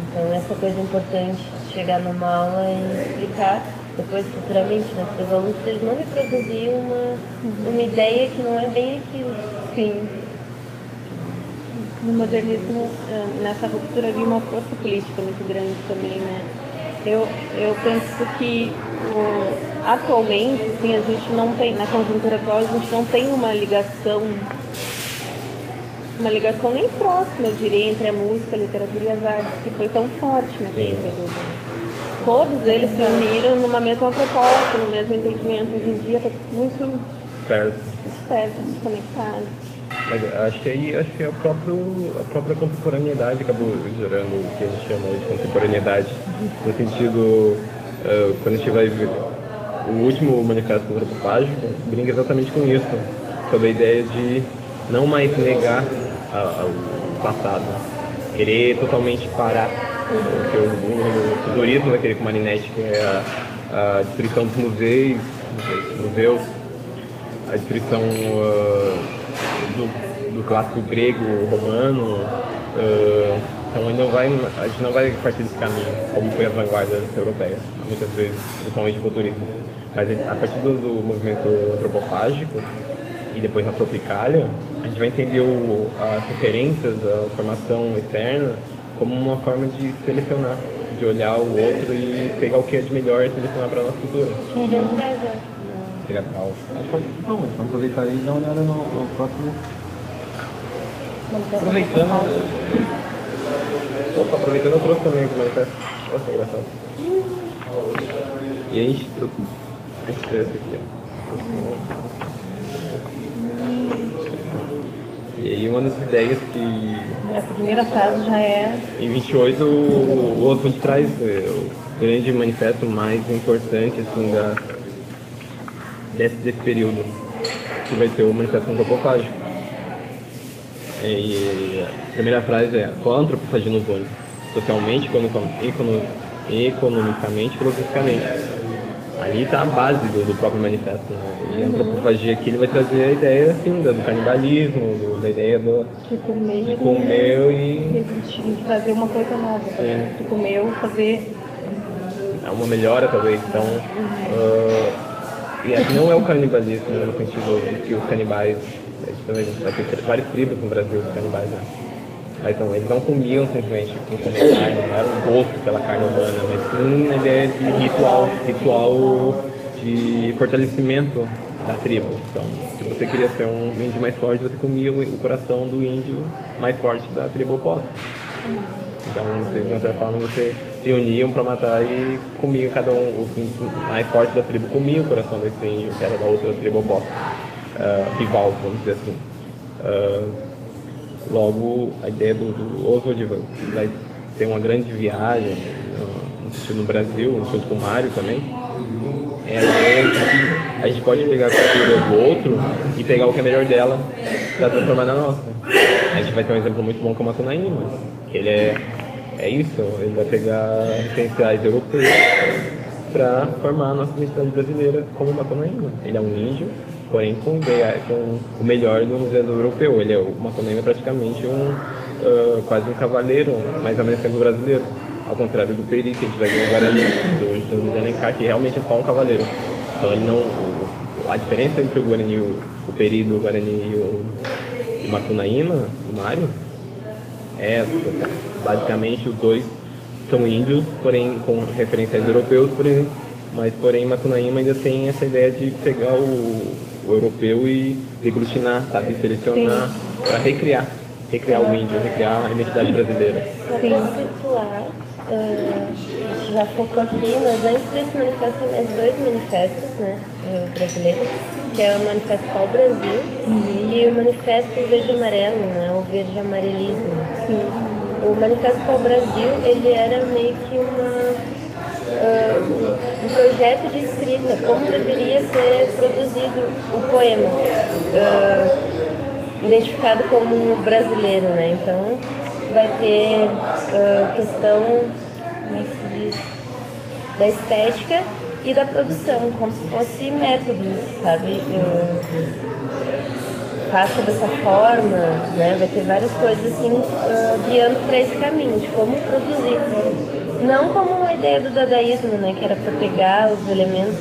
Então essa coisa importante, chegar numa aula e explicar, depois futuramente, né? Para os alunos, eles não reproduzir uma ideia que não é bem aquilo. Sim. No modernismo, nessa ruptura havia uma força política muito grande também, né? Eu penso que atualmente, assim, a gente não tem, na conjuntura atual, a gente não tem uma ligação nem próxima, eu diria, entre a música, a literatura e as artes, que foi tão forte naquele período. Todos eles se uniram numa mesma proposta, no mesmo entendimento. Hoje em dia está muito disperso, desconectado. Mas acho que a própria contemporaneidade acabou gerando o que a gente chama de contemporaneidade, no sentido, quando a gente vai ver o último manifesto antropofágico, brinca exatamente com isso, sobre a ideia de não mais negar o passado, querer totalmente parar, porque o futurismo vai querer com Marinetti, que é a destruição dos museus, a destruição do clássico grego, romano, então a gente não vai partir desse caminho, como foi a vanguarda europeia, muitas vezes, principalmente o futurismo. Mas a partir do movimento antropofágico e depois na Tropicália, a gente vai entender as referências, a formação externa, como uma forma de selecionar, de olhar o outro e pegar o que é de melhor e selecionar para a nossa cultura. Legal. Vamos aproveitar aí e dar uma olhada no próximo. Aproveitando, eu trouxe também o manifesto. Nossa, engraçado. E a gente esse aqui, ó. E aí uma das ideias que... Essa primeira frase já é... Em 28 o Oswald traz o grande manifesto mais importante assim, desse período, que vai ser o manifesto antropofágico. E a primeira frase é: qual a antropofagia nos une? Socialmente, economicamente, filosoficamente. Ali está a base do próprio manifesto, né? E a antropofagia aqui ele vai trazer a ideia assim, do canibalismo, da ideia de comer e de fazer uma coisa nova, de comer, fazer uma melhora talvez. Então, e aqui não é o canibalismo, né, no sentido de que os canibais, vai ter várias tribos no Brasil, os canibais, né? Mas não, eles não comiam simplesmente com comer carne, não era um gosto pela carne humana, mas sim a ideia de ritual de fortalecimento da tribo. Então, se você queria ser um índio mais forte, você comia o coração do índio mais forte da tribo oposta. Então, vocês, de certa forma, você se uniam para matar e comiam cada um, o mais forte da tribo comia o coração desse índio, que era da outra tribo oposta, rival, vamos dizer assim. Logo, a ideia do Oswald vai ter uma grande viagem no Brasil, junto com o Mário também. É a ideia de que a gente pode pegar a cultura do outro e pegar o que é melhor dela para transformar na nossa. A gente vai ter um exemplo muito bom com o Macunaíma, que ele é isso, ele vai pegar referenciais europeus para formar a nossa identidade brasileira como Macunaíma. Ele é um índio, porém com o melhor do museu europeu. O Macunaíma é praticamente quase um cavaleiro, mas ao mesmo tempo brasileiro. Ao contrário do Peri, que a gente vai ver no Guarani, do José Alencar, que realmente é só um cavaleiro. Então ele não... A diferença entre o Guarani, o Peri do Guarani e o Macunaíma, o Mário, é essa. Basicamente os dois são índios, porém com referenciais europeus, porém Macunaíma ainda tem essa ideia de pegar o europeu e deglutinar, sabe? Selecionar para recriar o índio, recriar a identidade brasileira. A gente já focou aqui, mas antes desse manifesto tem mais dois manifestos, né, brasileiros, que é o Manifesto Pau Brasil e o Manifesto Verde Amarelo, né, o Verde Amarelismo. O Manifesto Pau Brasil, ele era meio que um projeto de escrita, como deveria ser produzido o poema, identificado como brasileiro, né? Então vai ter questão, como é que se diz, da estética e da produção, como se fosse métodos, sabe? Faça dessa forma, né? Vai ter várias coisas assim, guiando para esse caminho, de como produzir. Não como uma ideia do dadaísmo, né? Que era para pegar os elementos,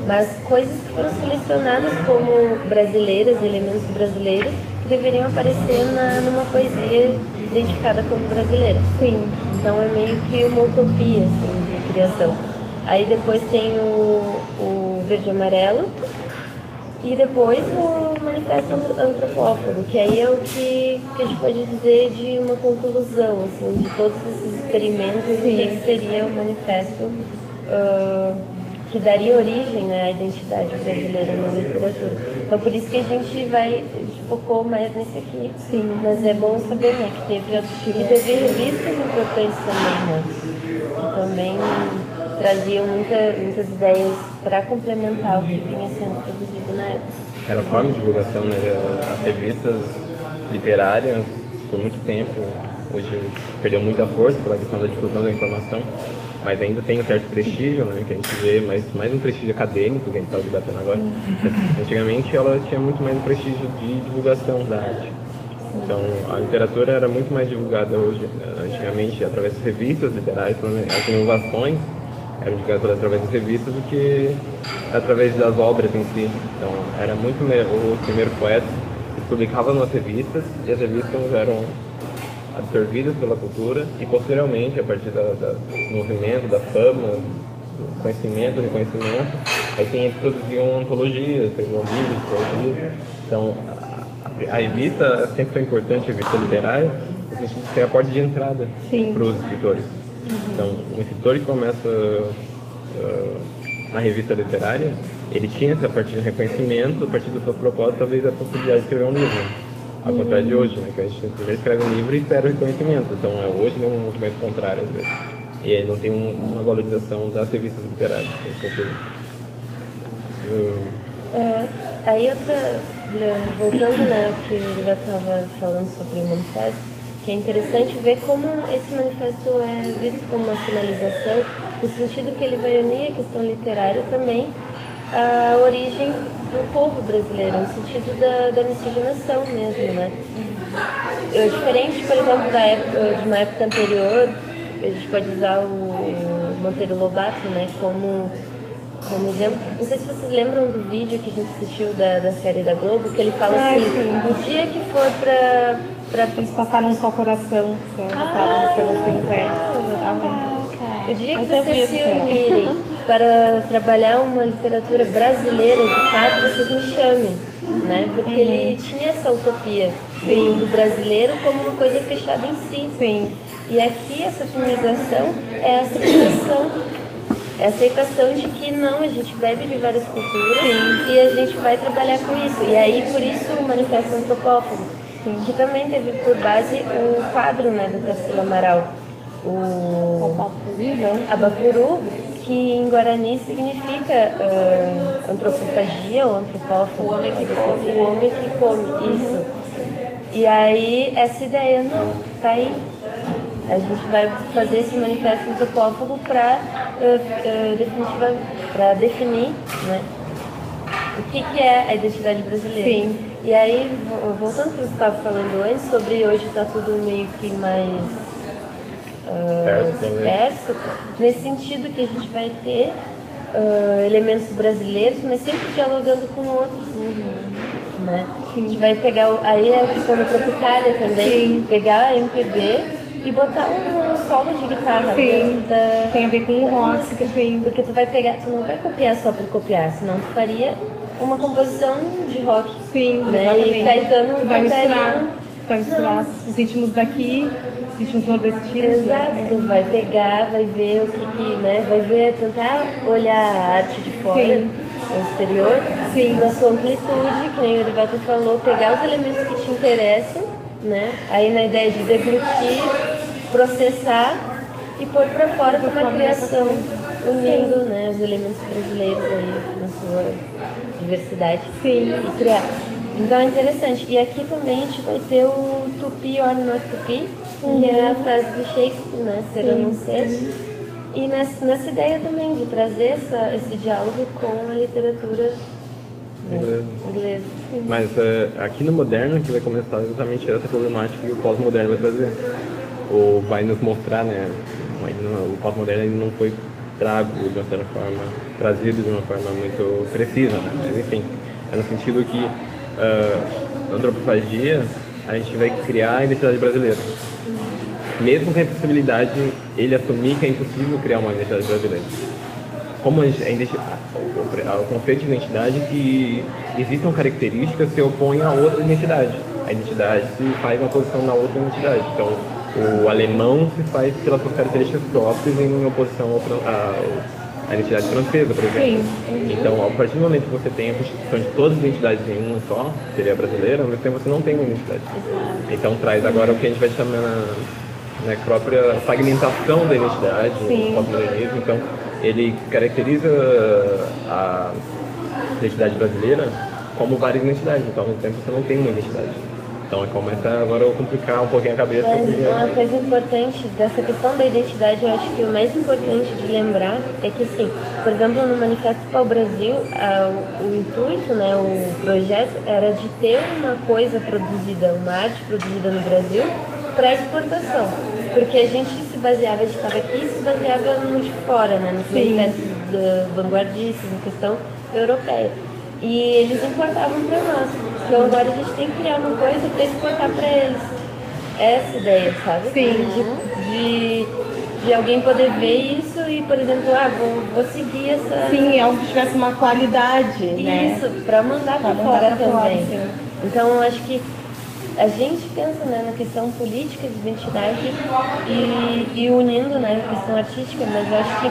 mas coisas que foram selecionadas como brasileiras, elementos brasileiros, que deveriam aparecer numa poesia identificada como brasileira. Sim. Então é meio que uma utopia, assim, de criação. Aí depois tem o verde e amarelo e depois o manifesto antropófago, que aí é o que a gente pode dizer de uma conclusão, assim, de todos esses experimentos, o que seria o manifesto que daria origem, né, à identidade brasileira na literatura. Então por isso que a gente focou mais nesse aqui. Sim. Mas é bom saber, né, que teve revistas importantes também, né, que também traziam muitas ideias para complementar o que vinha sendo produzido na época. Era forma de divulgação, né? As revistas literárias, por muito tempo, hoje perdeu muita força pela questão da difusão da informação, mas ainda tem um certo prestígio, né? Que a gente vê, mais um prestígio acadêmico que a gente está debatendo agora. Antigamente ela tinha muito mais um prestígio de divulgação da arte. Então a literatura era muito mais divulgada hoje, antigamente, através das revistas literárias, as inovações eram divulgadas através das revistas do que através das obras em si. Então era muito os primeiros poetas que publicavam nas revistas e as revistas eram absorvidas pela cultura e posteriormente, a partir do movimento, da fama, do conhecimento, do reconhecimento, aí sim eles produziam antologias, escreviam livros, poesias. Então a revista sempre foi importante, a revista literária, porque tem a porta de entrada para os escritores. Então, um escritor que começa na revista literária, ele tinha essa parte de reconhecimento, a partir do seu propósito, talvez a possibilidade de escrever um livro. Ao contrário de hoje, né, que a gente primeiro escreve um livro e espera o reconhecimento. Então, hoje é um movimento contrário, às vezes. E aí não tem uma valorização das revistas literárias. Aí voltando, né, ao que eu já estava falando sobre o manifesto, que é interessante ver como esse manifesto é visto como uma finalização, no sentido que ele vai unir a questão literária também à origem do povo brasileiro, no sentido da miscigenação mesmo, né? Diferente, por exemplo, de uma época anterior, a gente pode usar o Monteiro Lobato, né, como exemplo. Não sei se vocês lembram do vídeo que a gente assistiu da série da Globo, que ele fala assim, o dia que for pra eles passaram só coração, passaram pelo o dia que vocês se unirem para trabalhar uma literatura brasileira, de fato, vocês me chamem, né? Porque ele tinha essa utopia do brasileiro como uma coisa fechada em si. Sim. E aqui essa finalização é a aceitação de que não, a gente bebe de várias culturas e a gente vai trabalhar com isso. E aí, por isso, o Manifesto Antropófago, que também teve por base o quadro, né, do Tarsila Amaral, o Abapuru, que em Guarani significa antropofagia ou antropófago, o homem que come, isso. E aí, essa ideia, não, tá aí. A gente vai fazer esse manifesto antropófago para definir, né, o que é a identidade brasileira. Sim. E aí, voltando para o que você estava falando antes, sobre hoje está tudo meio que mais disperso, nesse sentido que a gente vai ter elementos brasileiros, mas sempre dialogando com outros. Né? A gente vai pegar, aí é a questão da Tropicália também, pegar a MPB e botar um solo de guitarra. Tem a ver com o rock, porque tu vai pegar, tu não vai copiar só por copiar, senão tu faria uma composição de rock. Sim, né? E Caetano vai misturar os ritmos daqui, os ritmos nordestinos. Exato, tu vai pegar, vai ver o que, né? Vai ver, tentar olhar a arte de fora, o exterior, na sua amplitude, que nem o Erivato falou, pegar os elementos que te interessam, né? Aí na ideia de deglutir, processar e pôr para fora com uma criação, unindo, né, os elementos brasileiros aí na sua diversidade e criar. Então é interessante. E aqui também a gente vai ter o Tupi or not Tupi, que é a frase do Shakespeare, né? Ser ou não ser. E nessa ideia também de trazer esse diálogo com a literatura inglesa. Mas aqui no moderno que vai começar exatamente essa problemática que o pós-moderno vai trazer. Ou vai nos mostrar, né? O pós-moderno ainda não foi trago de uma certa forma, trazido de uma forma muito precisa, né? Mas enfim, é no sentido que na antropofagia a gente vai criar a identidade brasileira. Mesmo com a possibilidade ele assumir que é impossível criar uma identidade brasileira. Como o conceito de identidade que existem características que se opõem a outra identidade. A identidade se faz uma posição na outra identidade. Então, o alemão se faz pelas suas características próprias em oposição à identidade francesa, por exemplo. Então, a partir do momento que você tem a constituição de todas as identidades em uma só, que seria a brasileira, ao mesmo tempo você não tem uma identidade. Então, traz agora o que a gente vai chamar na própria fragmentação da identidade, o pós-modernismo. Então, ele caracteriza a identidade brasileira como várias identidades. Então, ao mesmo tempo você não tem uma identidade. Então começa agora a complicar um pouquinho a cabeça. Mas uma coisa importante dessa questão da identidade, eu acho que o mais importante de lembrar é que, assim, por exemplo, no Manifesto para o Brasil, o intuito, né, o projeto era de ter uma coisa produzida, uma arte produzida no Brasil para exportação. Porque a gente se baseava, a gente estava aqui e se baseava no de fora, né, nos manifestos vanguardistas, em questão europeia. E eles importavam para nós. Então agora a gente tem que criar uma coisa para exportar para eles. Essa ideia, sabe? De alguém poder ver isso e, por exemplo, vou seguir essa... Sim, algo que tivesse uma qualidade, né? Isso, para mandar para fora também. Então eu acho que a gente pensa, né, na questão política de identidade e unindo, né, a questão artística, mas eu acho que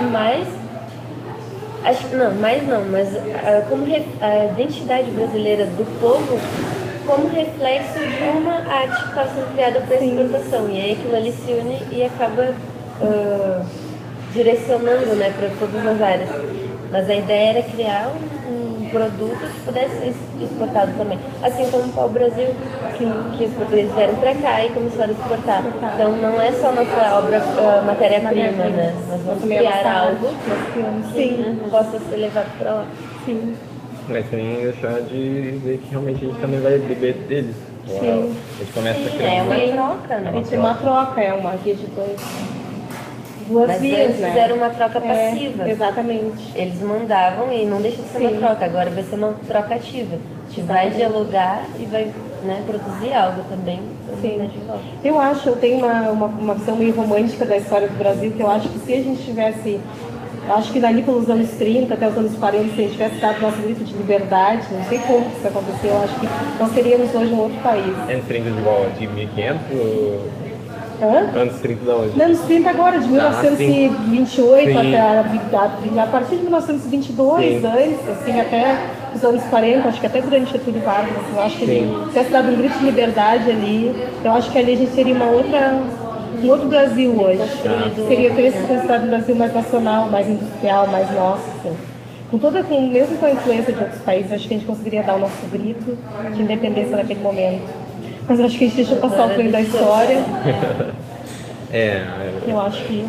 mas como a identidade brasileira do povo como reflexo de uma arte que está sendo criada para exportação. E aí aquilo ali se une e acaba direcionando, né, para todas as áreas. Mas a ideia era criar um produto que pudesse ser exportado também. Assim como o pau-brasil, que os portugueses vieram para cá e começaram a exportar. Então não é só nossa obra, matéria-prima, né? Nós vamos criar algo que possa ser levado para lá. Sim. Mas sem deixar de ver que realmente a gente também vai beber deles. Sim. A gente começa a criar É uma troca, né? É uma troca, é uma guia de duas Mas vias, eles né? fizeram uma troca passiva. Exatamente. Eles mandavam e não deixa de ser uma troca, agora vai ser uma troca ativa. A gente vai dialogar e vai, né, produzir algo também. Sim. Eu tenho uma visão meio romântica da história do Brasil, que eu acho que se a gente tivesse, acho que dali pelos anos 30 até os anos 40, se a gente tivesse dado nosso grito de liberdade, não sei como isso aconteceu, eu acho que nós seríamos hoje um outro país. Anos 30 igual de 1500 ou... Anos 30 da onde? Anos 30 agora, de 1928 até a partir de 1922, antes, assim, até os anos 40, acho que até durante Getúlio Vargas, eu acho que ele tivesse dado um grito de liberdade ali, eu acho que ali a gente seria um outro Brasil hoje. Teria se considerado um Brasil mais nacional, mais industrial, mais nosso. Assim. Mesmo com a influência de outros países, acho que a gente conseguiria dar o nosso grito de independência naquele momento. Mas acho que a gente deixa passar o trem da história. Eu acho que...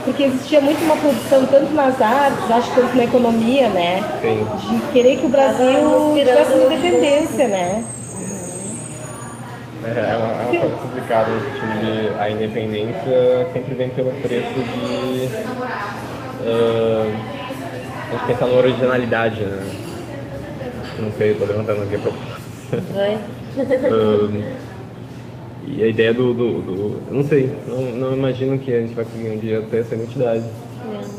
Porque existia muito uma produção, tanto nas artes, acho que quanto na economia, né? Sim. De querer que o Brasil tivesse independência, né? É uma coisa complicada, a independência sempre vem pelo preço de... a gente pensar na originalidade, né? Não sei, estou levantando aqui a proposta. E a ideia eu não sei, não imagino que a gente vai conseguir um dia ter essa identidade.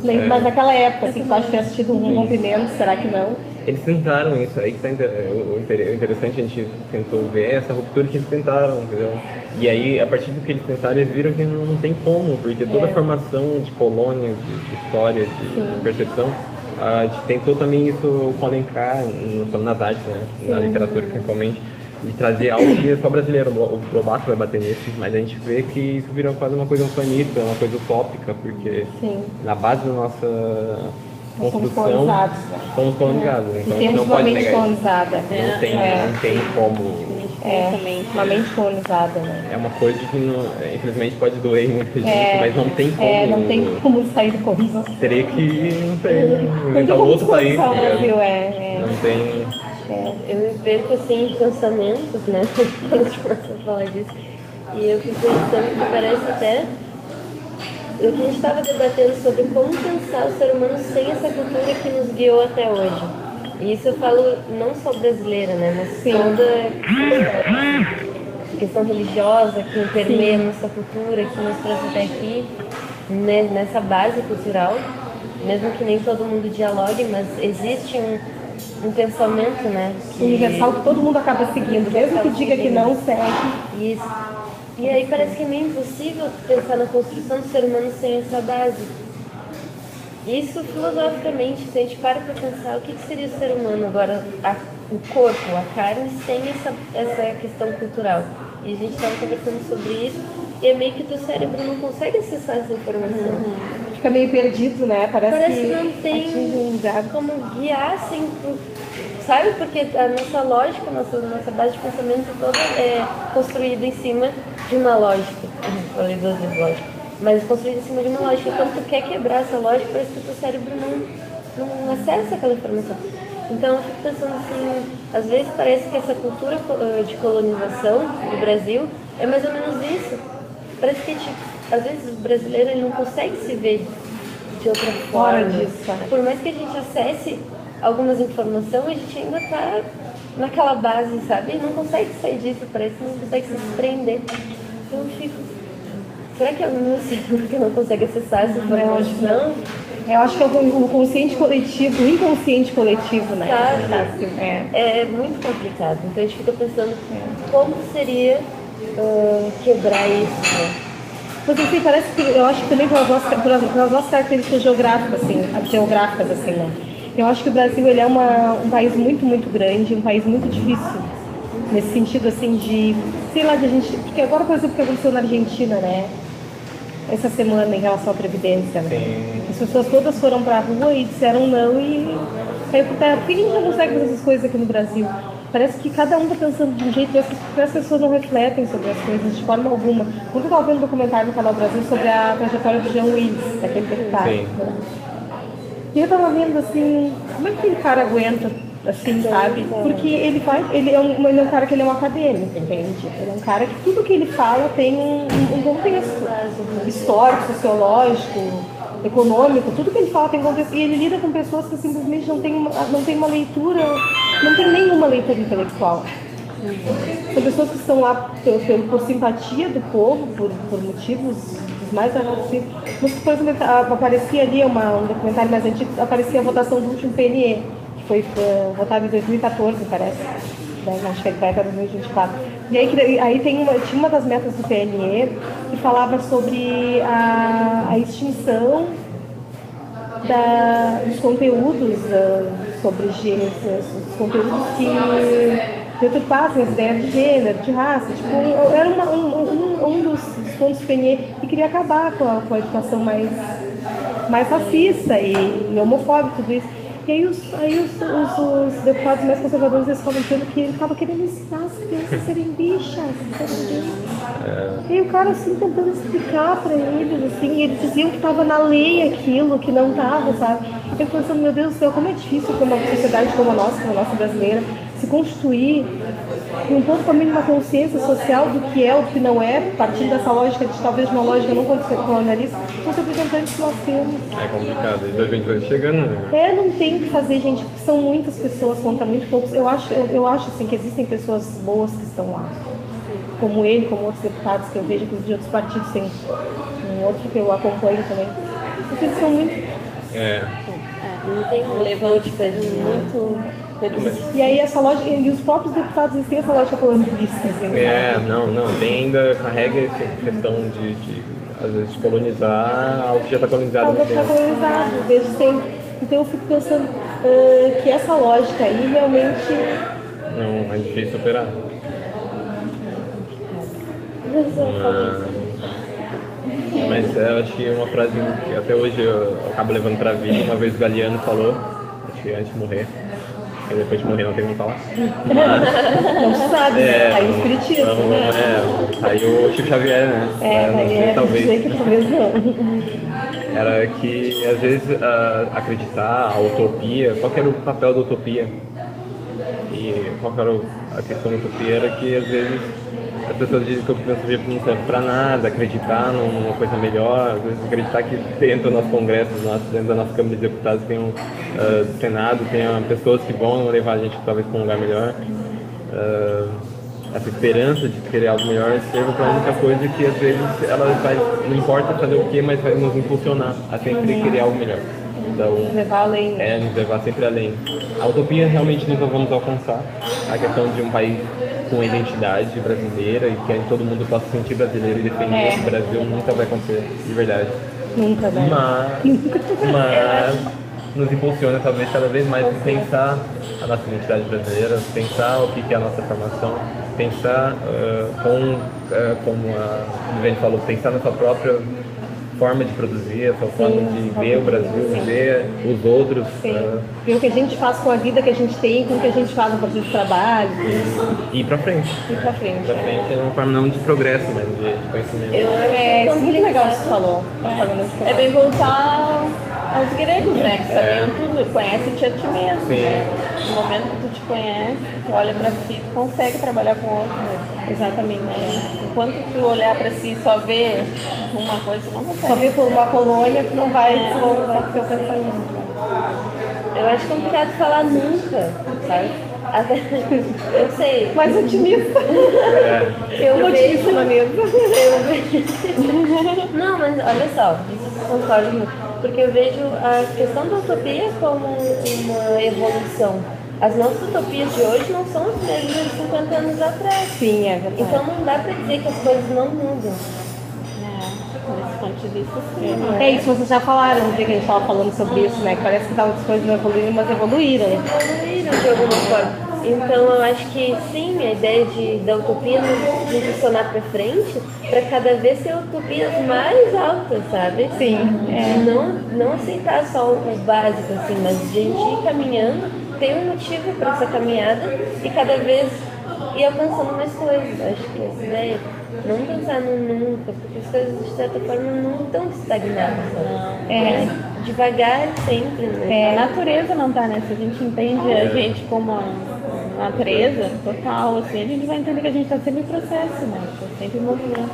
Mas naquela época, assim, tu acha que tivesse tido um rompimento, será que não? Eles tentaram isso, aí que tá o interessante, a gente tentou ver essa ruptura que eles tentaram, entendeu? E aí, a partir do que eles tentaram, eles viram que não tem como, porque toda a formação de colônia, de história, de percepção, a gente tentou também isso conectar, não só nas artes, né? Na literatura principalmente, de trazer algo que é só brasileiro. O Lobato vai bater nisso, mas a gente vê que isso virou quase uma coisa antonista, uma coisa utópica, porque na base da nossa construção somos colonizados. Então a gente não pode negar colonizada. Não tem como... uma mente colonizada, né? É uma coisa que infelizmente pode doer muita gente, mas não tem como... não tem como sair do corpo. Teria que, não sei, inventar outro país. Não tem... Eu me perco assim em pensamentos, né? Quando a gente começa a falar disso. E eu fico pensando que parece até o que a gente estava debatendo sobre como pensar o ser humano sem essa cultura que nos guiou até hoje. E isso eu falo não só brasileira, né? Mas toda a questão religiosa que permeia a nossa cultura, que nos trouxe até aqui. nessa base cultural, mesmo que nem todo mundo dialogue, mas existe um pensamento, né? Universal que todo mundo acaba seguindo, mesmo que diga que não segue. Isso. E aí parece que é meio impossível pensar na construção do ser humano sem essa base. Isso filosoficamente, se a gente para pensar o que seria o ser humano agora, o corpo, a carne, sem essa questão cultural. E a gente estava conversando sobre isso, e é meio que o teu cérebro não consegue acessar essa informação. Fica meio perdido, né? Parece que não tem como guiar assim, sabe? Porque a nossa lógica, nossa base de pensamento toda é construída em cima de uma lógica. Falei 2 vezes lógica. Mas construída em cima de uma lógica. Quando tu quer quebrar essa lógica, parece que o teu cérebro não acessa aquela informação. Então eu fico pensando assim, às vezes parece que essa cultura de colonização do Brasil é mais ou menos isso. Parece que às vezes o brasileiro ele não consegue se ver de outra forma. Por mais que a gente acesse algumas informações, a gente ainda está naquela base, sabe? Não consegue sair disso, parece que não consegue se desprender. Então eu fico, será que é o meu cérebro que não consegue acessar essa informação? Eu acho que é o consciente coletivo, o inconsciente coletivo, né? É muito complicado. Então a gente fica pensando como seria quebrar isso, né? Mas assim, parece que eu acho que também pelas nossas características geográficas, assim, né? Eu acho que o Brasil ele é um país muito, muito grande, um país muito difícil. Nesse sentido, assim, de, sei lá, de a gente... Porque agora, por exemplo, o que aconteceu na Argentina, né? Essa semana em relação à Previdência, né? Sim. As pessoas todas foram pra rua e disseram não e caiu por terra. Por que a gente não consegue fazer essas coisas aqui no Brasil? Parece que cada um está pensando de um jeito e as pessoas não refletem sobre as coisas de forma alguma. Quando eu estava vendo um documentário no Canal Brasil sobre a trajetória do Jean Willis, daquele deputado. Né? E eu estava vendo assim, como é que aquele cara aguenta, assim, sabe? Porque ele é um cara que ele é um acadêmico, entende? Ele é um cara que tudo que ele fala tem um contexto histórico, sociológico, econômico, tudo que ele fala tem contexto. E ele lida com pessoas que simplesmente não tem uma leitura, não tem nenhuma leitura intelectual. São pessoas que estão lá por simpatia do povo, por motivos dos mais variados. Mas, por exemplo, aparecia ali um documentário mais antigo, aparecia a votação do último PNE, que foi votado em 2014, parece. Acho que ele vai para 2024. E aí tinha uma das metas do PNE que falava sobre a extinção dos conteúdos sobre gênero, os conteúdos que deturpassem as ideias de gênero, de raça. Tipo, era um dos pontos do PNE que queria acabar com a educação mais racista e homofóbica, tudo isso. E aí os deputados mais conservadores eles estavam dizendo que ele estava querendo ensinar as crianças a serem bichas. E aí o cara assim tentando explicar para eles, assim, e eles diziam que estava na lei aquilo, que não estava, sabe? Eu pensando, meu Deus do céu, como é difícil para uma sociedade como a nossa brasileira, se constituir um pouco também de uma consciência social do que é, o que não é, partindo dessa lógica, talvez uma lógica não colonialista, com os representantes que nós temos. É complicado, e 2020 chegando, né? Não tem o que fazer, gente, porque são muitas pessoas contra muito poucos. Eu acho assim, que existem pessoas boas que estão lá, como ele, como outros deputados que eu vejo, inclusive de outros partidos, tem um outro que eu acompanho também. Porque eles são muito... Não tem um levante muito... E aí essa lógica, e os próprios deputados eles têm essa lógica colonialista. Assim, não, tem ainda, carrega essa questão de às vezes colonizar algo que já está colonizado. Algo que está colonizado, desde sempre. Então eu fico pensando que essa lógica aí realmente... Não, é difícil superar. Mas eu acho que uma frase que até hoje eu acabo levando pra vida, uma vez o Galeano falou, acho que antes de morrer, e depois de morrer não tem como falar. Não se sabe, aí o espiritismo, né? Aí o Chico Xavier, né? Talvez não. Era que às vezes acreditar, a utopia, qual que era o papel da utopia? E qual que era a questão da utopia era que às vezes as pessoas dizem que o filosofia não serve pra nada, acreditar numa coisa melhor, às vezes acreditar que dentro do nosso congresso, dentro da nossa Câmara de Deputados tem um Senado, tem pessoas que vão levar a gente talvez para um lugar melhor. essa esperança de querer algo melhor serva para a única coisa que às vezes ela vai, não importa fazer o que, mas vai nos impulsionar a sempre querer algo melhor. Então, Levar além. nos levar sempre além. A utopia realmente nunca vamos alcançar. A questão de um país com identidade brasileira e que todo mundo possa se sentir brasileiro e defender o Brasil nunca vai acontecer, de verdade. Nunca, né? Mas nos impulsiona talvez cada vez mais em pensar a nossa identidade brasileira, pensar o que é a nossa formação, pensar como a Viviane falou, pensar na sua própria forma de produzir, a sua forma de ver o Brasil, ver os outros. Ver o que a gente faz com a vida que a gente tem, com o que a gente faz a partir do trabalho. E ir pra frente. Ir pra frente. Pra frente é uma forma não de progresso, mas de conhecimento. É muito legal o que você falou. É bem voltar aos gregos, né? Que sabiam tudo, conhece-te a ti mesmo. Sim. Né? No momento que tu te conhece, tu olha pra si, tu consegue trabalhar com o outro. Né? Exatamente. Enquanto tu olhar pra si e só ver uma coisa, tu não consegue. Só ver por uma colônia, tu não vai desenvolver o seu pensamento. Eu acho complicado falar nunca, sabe? Até, eu sei. Mais otimista. Eu otimista na mesa. Não, mas olha só, isso eu concordo muito. Porque eu vejo a questão da utopia como uma evolução. As nossas utopias de hoje não são as mesmas de 50 anos atrás. Sim, é verdade. Então não dá pra dizer que as coisas não mudam. Nesse ponto de vista, sim. É isso, vocês já falaram no dia que a gente estava falando sobre isso, né? Que parece que as coisas não evoluíram, mas evoluíram. Evoluíram de alguma forma. Então eu acho que sim, a ideia da utopia nos impulsionar para frente, para cada vez ser utopias mais altas, sabe? Sim. Não aceitar só o básico, assim, mas a gente ir caminhando, tem um motivo para essa caminhada e cada vez ir alcançando mais coisas. Acho que essa ideia, não pensar no nunca, porque as coisas de certa forma não estão estagnadas. Devagar sempre, né? A natureza não tá, né? Se a gente entende a gente como a natureza total, assim, a gente vai entender que a gente tá sempre em processo, né? Tá sempre em movimento.